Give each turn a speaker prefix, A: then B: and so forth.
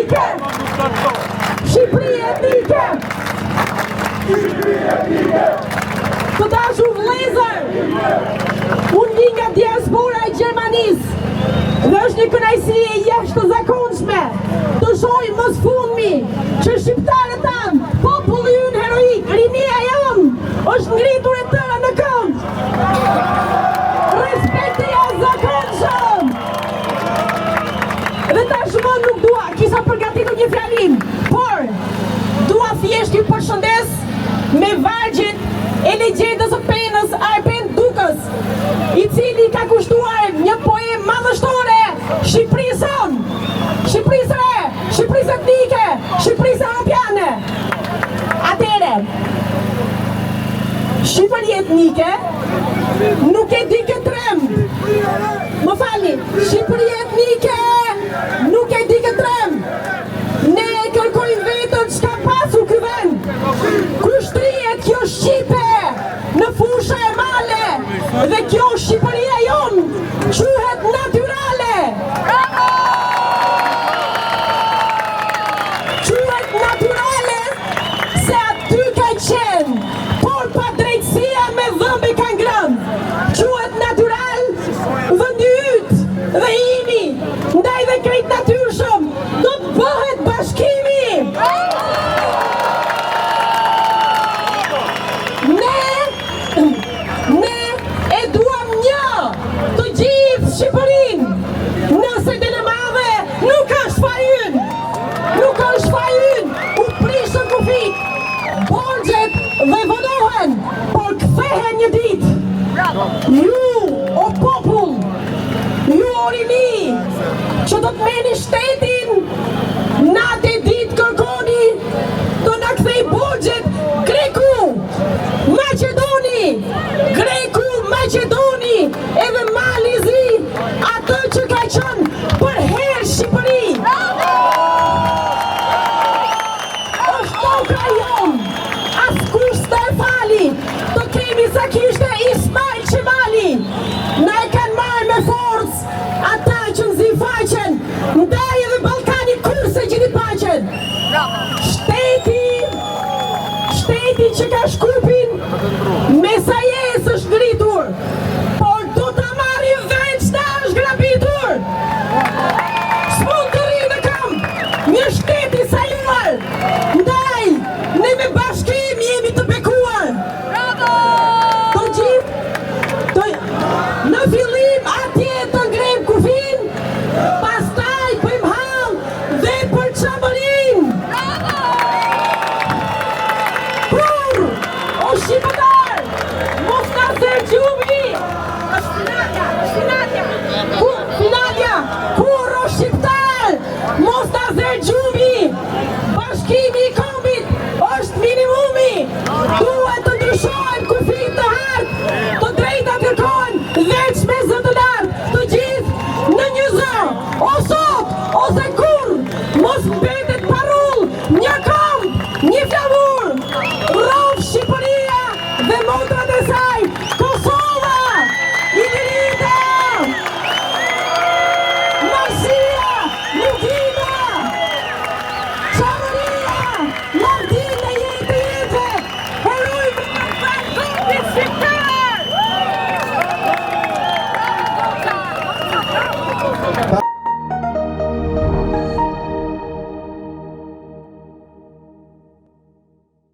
A: etnike! Shqipëri etnike! Të dashur vëllezër, unë vi nga diaspora e Gjermanisë dhe është një kënaqësi e jashtëzakonshme të shohim më së fundmi që shqiptarët tanë, populli ynë heroik, rinia jonë, është ngritur e tëra në këmbë. Respekt e jashtëzakonshëm. Dhe tashmë nuk dua, kisha përgatitur një fjalim, por dua thjesht ju përshëndes me vargjet e legjendës së penës Arben Dukës, i cili ka kushtuar një poemë madhështore Shqipërisë sonë, Shqipërisë re, Shqipërisë etnike, Shqipërisë europiane. Atere, Shqipëri etnike nuk e di këtë tremb. Më falni, Shqipëri etnike nuk e di këtë tremb. Ne kërkojmë vetëm çka pasur ky vend. Kushtrihet kjo Shqipe në fusha e male dhe kjo Shqipëria jonë quhet natyrale. Quhet natyrale se aty ka qenë, por pa drejtësia me dhëmbe ka ngrënë. Quhet natyral vendi yt dhe imi ndaj dhe krejt natyrshëm do të bëhet bashkimi. Ne e duam një të gjithë Shqipërinë. Nëse Dele Madhe nuk është fajyn, nuk është fajyn, u prishën kufit, borxhet dhe vonohen, por kthehen një ditë. Ju, o popull, ju o rini, që do të merrni shtetin, natë e ditë kërkoni të na kthej borxhet Greku, Maqedoni, Greku, Maqedoni, edhe Mali i Zi, atë që ka qenë për herë Shqipëri. Është toka jonë, askush s'ta e fali, të kemi sa kishte Ismail Qemali. Na e kanë marrë me forcë ata që nxin faqen, ndaj edhe Ballkani kurse gjini paqen. Shteti që ka Shkupin me sajes është ngritur, por do ta marrim vend që ta është grabitur. S'mund të rri në këmbë një shtet i sajuar, ndaj ne me bashkim jemi të bekuar. Të gjithë, në fillim atje të ngrem kufin, pastaj bëjmë hall dhe për çabërin. Kur o shqiptar, mos na zërgjumi. Finalja, kur o shqiptar, mos na zërgjumi. Bashkimi i kombit është minimumi. Duhet të ndryshojmë kufit të hartë, të drejtat kërkohen veç me zë të lartë, të gjithë në një zë, o sot, ose